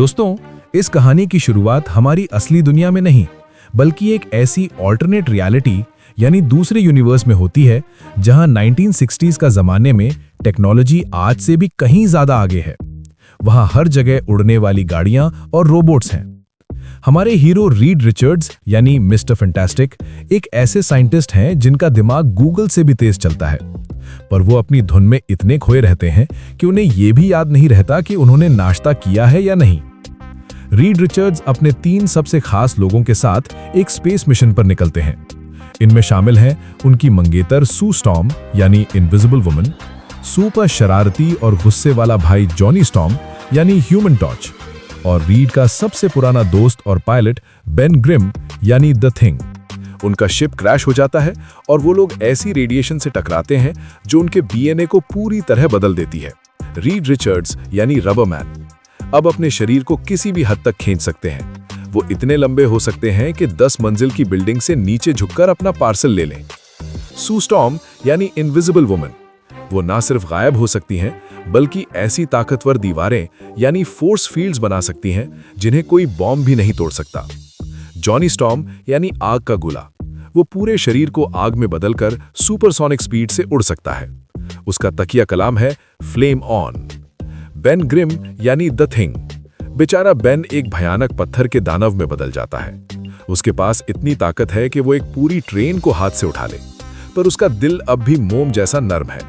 दोस्तों, इस कहानी की शुरुआत हमारी असली दुनिया में नहीं, बल्कि एक ऐसी ऑल्टरनेट रियलिटी यानी दूसरे यूनिवर्स में होती है जहां 1960s का जमाने में टेक्नोलॉजी आज से भी कहीं ज्यादा आगे है। वहां हर जगह उड़ने वाली गाड़ियां और रोबोट्स हैं। हमारे हीरो रीड रिचर्ड्स यानी मिस्टर फैंटास्टिक एक ऐसे साइंटिस्ट हैं जिनका दिमाग गूगल से भी तेज चलता है, पर वो अपनी धुन में इतने खोए रहते हैं कि उन्हें यह भी याद नहीं रहता कि उन्होंने नाश्ता किया है या नहीं। रीड रिचर्ड्स अपने 3 सबसे खास लोगों के साथ एक स्पेस मिशन पर निकलते हैं। इनमें शामिल हैं उनकी मंगेतर सू स्टॉर्म यानी इनविजिबल वुमन, सू पर शरारती और गुस्से वाला भाई जॉनी स्टॉर्म यानी ह्यूमन टॉर्च, और रीड का सबसे पुराना दोस्त और पायलट बेन ग्रिम यानी द थिंग। उनका शिप क्रैश हो जाता है और वो लोग ऐसी रेडिएशन से टकराते हैं जो उनके डीएनए को पूरी तरह बदल देती है। रीड रिचर्ड्स यानी रबरमैन अब अपने शरीर को किसी भी हद तक खींच सकते हैं। वो इतने लंबे हो सकते हैं कि 10 मंजिल की बिल्डिंग से नीचे झुककर अपना पार्सल ले लें। सू स्टॉर्म यानी इनविजिबल वुमन, वो ना सिर्फ गायब हो सकती हैं बल्कि ऐसी ताकतवर दीवारें यानी फोर्स फील्ड्स बना सकती हैं जिन्हें कोई बॉम्ब भी नहीं तोड़ सकता। जॉनी स्टॉर्म यानी आग का गोला, वो पूरे शरीर को आग में बदलकर सुपरसोनिक स्पीड से उड़ सकता है। उसका तकिया कलाम है फ्लेम ऑन। बेन ग्रिम यानी द थिंग, बेचारा बेन एक भयानक पत्थर के दानव में बदल जाता है। उसके पास इतनी ताकत है कि वो एक पूरी ट्रेन को हाथ से उठा ले, पर उसका दिल अब भी मोम जैसा नर्म है।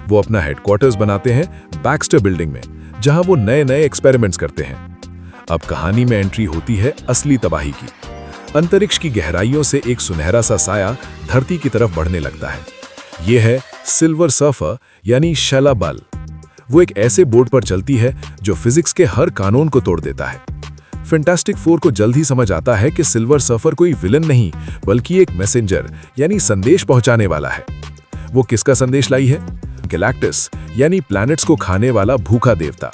वो अपना हेडक्वार्टर्स बनाते हैं बैक्स्टर बिल्डिंग में, जहां वो नए-नए एक्सपेरिमेंट्स करते हैं। अब कहानी में एंट्री होती है असली तबाही की। अंतरिक्ष की गहराइयों से एक सुनहरा सा साया धरती की तरफ बढ़ने लगता है। ये है सिल्वर सर्फर यानी शैला बल। वो एक ऐसे बोर्ड पर चलती है जो फिजिक्स के हर कानून को तोड़ देता है। फैंटास्टिक फोर को जल्द ही समझ आता है कि सिल्वर सर्फर कोई विलन नहीं बल्कि एक मैसेंजर यानी संदेश पहुंचाने वाला है। वो किसका संदेश लाई है? गैलेक्टस यानी प्लैनेट्स को खाने वाला भूखा देवता।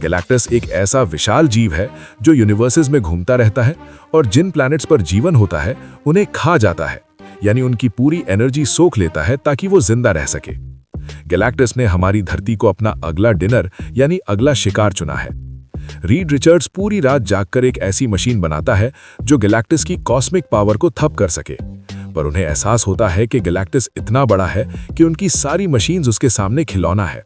गैलेक्टस एक ऐसा विशाल जीव है जो यूनिवर्सेस में घूमता रहता है और जिन प्लैनेट्स पर जीवन होता है उन्हें खा जाता है, यानी उनकी पूरी एनर्जी सोख लेता है ताकि वो जिंदा रह सके। गैलेक्टस ने हमारी धरती को अपना अगला डिनर यानी अगला शिकार चुना है। रीड रिचर्ड्स पूरी रात जागकर एक ऐसी मशीन बनाता है जो गैलेक्टस की कॉस्मिक पावर को थप कर सके, पर उन्हें एहसास होता है कि गैलेक्टस इतना बड़ा है कि उनकी सारी मशीन्स उसके सामने खिलौना है।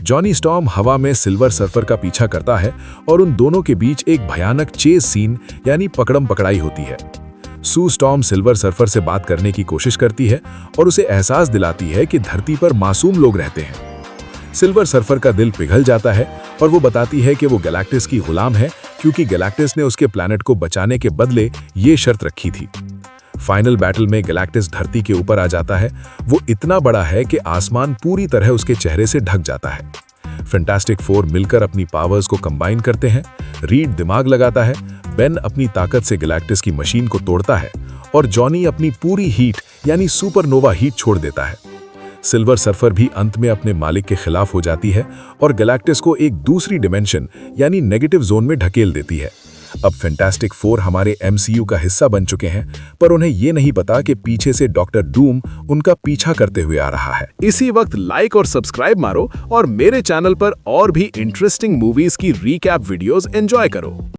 जॉनी स्टॉर्म हवा में सिल्वर सर्फर का पीछा करता है और उन दोनों के बीच एक भयानक चेज सीन यानी पकड़म पकड़ाई होती है। सू स्टॉर्म सिल्वर सर्फर से बात करने की कोशिश करती है और उसे एहसास दिलाती है कि धरती पर मासूम लोग रहते हैं। सिल्वर सर्फर का दिल पिघल जाता है और वो बताती है कि वो गैलेक्टस की गुलाम है क्योंकि गैलेक्टस ने उसके प्लैनेट को बचाने के बदले ये शर्त रखी थी। फाइनल बैटल में गैलेक्टस धरती के ऊपर आ जाता है। वो इतना बड़ा है कि आसमान पूरी तरह उसके चेहरे से ढक जाता है। फैंटास्टिक फोर मिलकर अपनी पावर्स को कंबाइन करते हैं। रीड दिमाग लगाता है, बेन अपनी ताकत से गैलेक्टस की मशीन को तोड़ता है और जॉनी अपनी पूरी हीट यानी सुपरनोवा हीट छोड़ देता है। सिल्वर सर्फर भी अंत में अपने मालिक के खिलाफ हो जाती है और गैलेक्टस को एक दूसरी डिमेंशन यानी नेगेटिव जोन में ढकेल देती है। अब फैंटास्टिक फोर हमारे एमसीयू का हिस्सा बन चुके हैं, पर उन्हें ये नहीं पता कि पीछे से डॉक्टर डूम उनका पीछा करते हुए आ रहा है। इसी वक्त लाइक और सब्सक्राइब मारो और मेरे चैनल पर और भी इंटरेस्टिंग मूवीज की रीकैप वीडियोस एंजॉय करो।